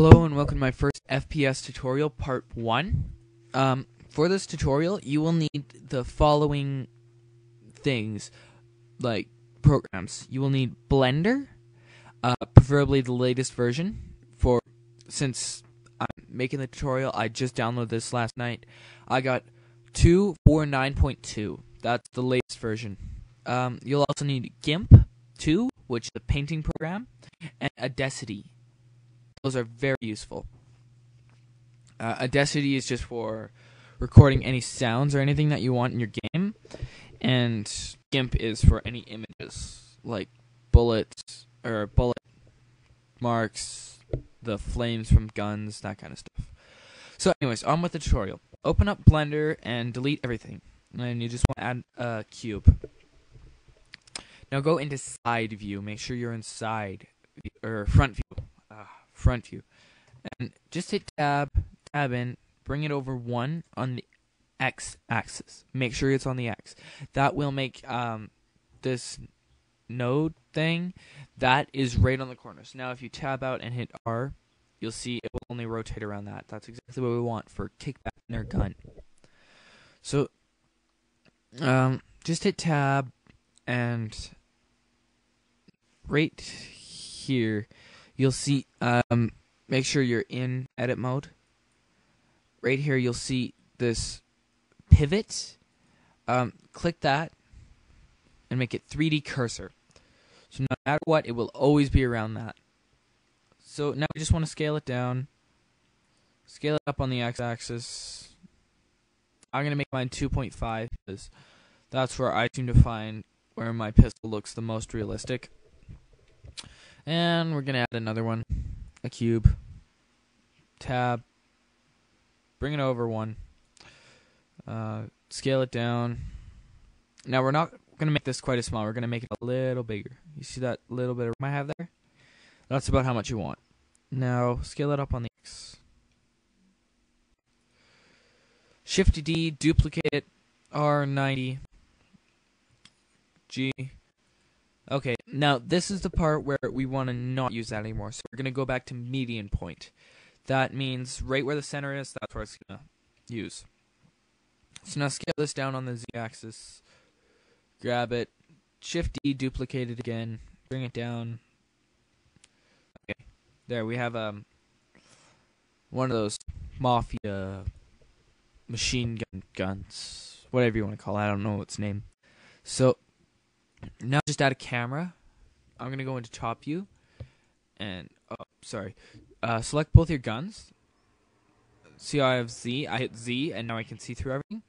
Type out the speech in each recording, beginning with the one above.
Hello and welcome to my first FPS tutorial, part 1. For this tutorial, you will need the following things, like programs. You will need Blender, preferably the latest version. Since I'm making the tutorial, I just downloaded this last night. I got 249.2. That's the latest version. You'll also need GIMP 2, which is a painting program, and Audacity. Those are very useful. Audacity is just for recording any sounds or anything that you want in your game, and GIMP is for any images, like bullets or bullet marks, the flames from guns, that kind of stuff. So anyways, on with the tutorial. Open up Blender and delete everything, and you just want to add a cube. Now go into side view. Make sure you're in side or front view. Front view, and just hit tab in, bring it over 1 on the X axis. Make sure it's on the X. That will make this node thing that is right on the corner. So now if you tab out and hit R, you'll see it will only rotate around that. That's exactly what we want for kickback in our gun. So just hit tab, and right here you'll see, make sure you're in edit mode. Right here you'll see this pivot. Click that and make it 3D cursor. So no matter what, it will always be around that. So now we just want to scale it down. Scale it up on the x-axis. I'm going to make mine 2.5 because that's where I seem to find where my pistol looks the most realistic. And we're going to add another one, a cube, tab, bring it over 1, scale it down. Now we're not going to make this quite as small, we're going to make it a little bigger. You see that little bit of room I have there? That's about how much you want. Now scale it up on the X. Shift D, duplicate it, R90, G. Okay, now this is the part where we want to not use that anymore. So we're going to go back to median point. That means right where the center is, that's where it's going to use. So now scale this down on the Z-axis. Grab it. Shift D, duplicate it again. Bring it down. Okay, there we have one of those mafia machine guns. Whatever you want to call it. I don't know its name. So now just add a camera. I'm going to go into top view and, select both your guns. See how I have Z? I hit Z and now I can see through everything.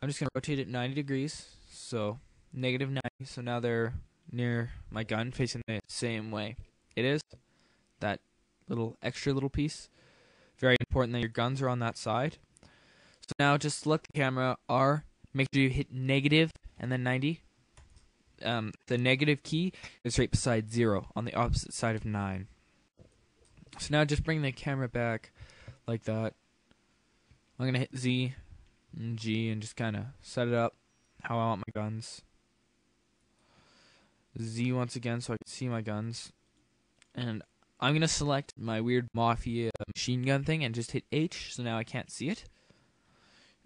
I'm just going to rotate it 90 degrees. So negative 90. So now they're near my gun facing the same way. It is that extra little piece. Very important that your guns are on that side. So now just select the camera, R, make sure you hit negative and then 90. The negative key is right beside 0 on the opposite side of 9. So now just bring the camera back like that. I'm going to hit Z and G and just kind of set it up how I want my guns. Z once again so I can see my guns. And I'm going to select my weird mafia machine gun thing and just hit H so now I can't see it.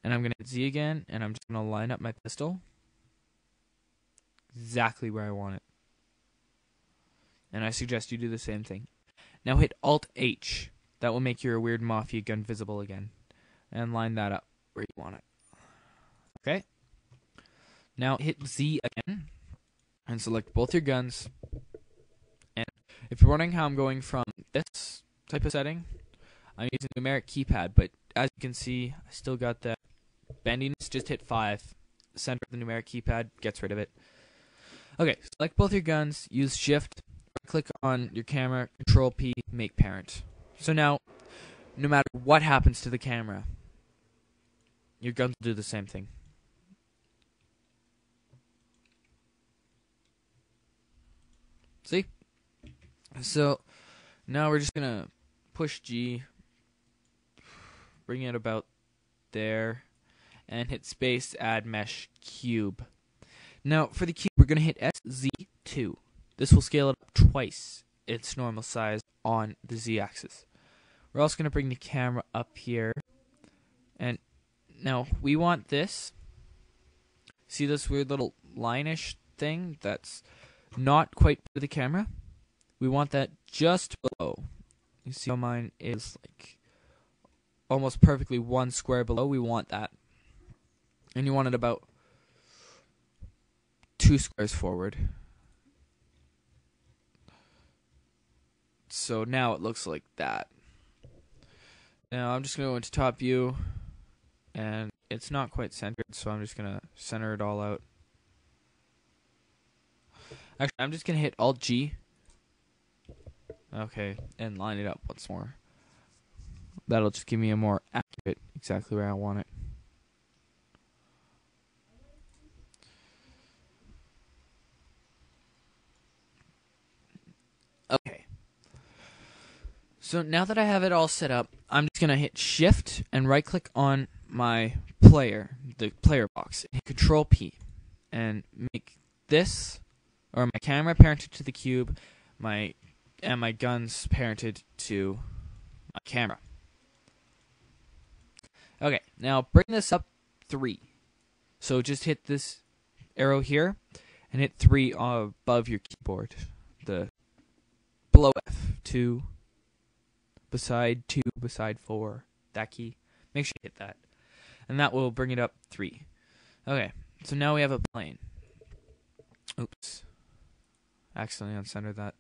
And I'm going to hit Z again and I'm just going to line up my pistol exactly where I want it. And I suggest you do the same thing. Now hit Alt H. That will make your weird mafia gun visible again. And line that up where you want it. Okay? Now hit Z again. And select both your guns. And if you're wondering how I'm going from this type of setting, I'm using the numeric keypad. But as you can see, I still got that bendiness. Just hit 5. Center of the numeric keypad gets rid of it. Okay, select both your guns, use Shift, click on your camera, Control P, make parent. So now, no matter what happens to the camera, your guns will do the same thing. See? So, now we're just going to push G, bring it about there, and hit space to add mesh cube. Now, for the cube, we're going to hit SZ2. This will scale it up twice its normal size on the Z-axis. We're also going to bring the camera up here. And now we want this. See this weird little line-ish thing that's not quite to the camera? We want that just below. You see how mine is like almost perfectly one square below? We want that. And you want it about 2 squares forward. So now it looks like that. Now I'm just going to go into top view, and it's not quite centered, so I'm just going to center it all out. Actually, I'm just going to hit Alt-G. Okay, and line it up once more. That'll just give me a more accurate, exactly where I want it. Okay. So now that I have it all set up, I'm just going to hit Shift and right-click on my player, the player box, and hit Control-P, and make this, or my camera parented to the cube, and my guns parented to my camera. Okay, now bring this up 3. So just hit this arrow here, and hit 3 above your keyboard. The below F2. Beside 2, beside 4, that key. Make sure you hit that. And that will bring it up 3. Okay, so now we have a plane. Oops. Accidentally uncentered that.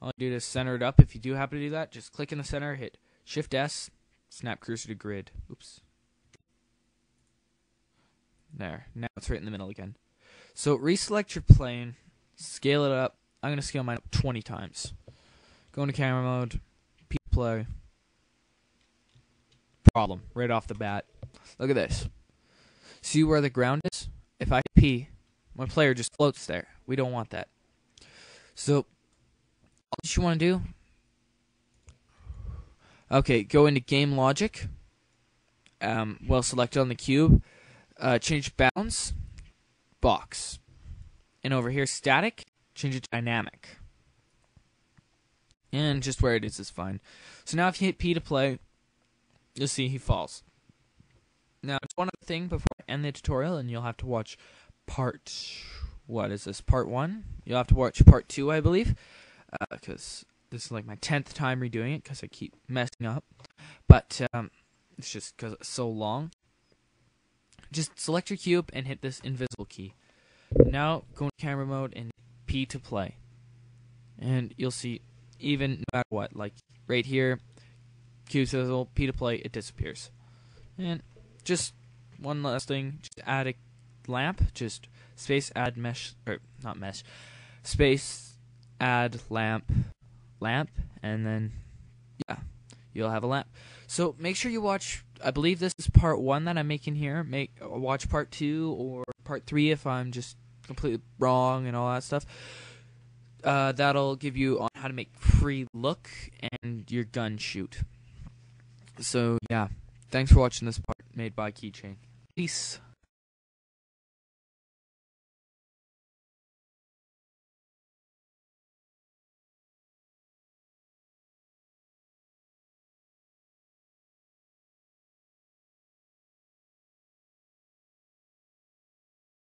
All you do is center it up. If you do happen to do that, just click in the center, hit Shift S, snap cursor to grid. Oops. There. Now it's right in the middle again. So reselect your plane, scale it up. I'm going to scale mine up 20 times. Go into camera mode. Play. Problem right off the bat. Look at this. See where the ground is? If I hit P, my player just floats there. We don't want that. So, all you want to do, okay, go into game logic. Well selected on the cube. Change bounds, box. And over here, static, change it to dynamic. And just where it is fine. So now if you hit P to play, you'll see he falls. Now, it's one other thing before I end the tutorial, and you'll have to watch part... What is this? Part 1? You'll have to watch part 2, I believe. Because this is like my 10th time redoing it, because I keep messing up. But it's just because it's so long. Just select your cube and hit this invisible key. Now, go into camera mode and P to play. And you'll see... Even no matter what, like right here, cube sizzle, P to play, it disappears. And just one last thing, just add a lamp, just space add mesh, or not mesh, space add lamp, and then, yeah, you'll have a lamp. So make sure you watch, I believe this is part 1 that I'm making here, watch part 2 or part 3 if I'm just completely wrong and all that stuff. That'll give you on how to make free look and your gun shoot. So, yeah. Thanks for watching this part made by Keychain. Peace.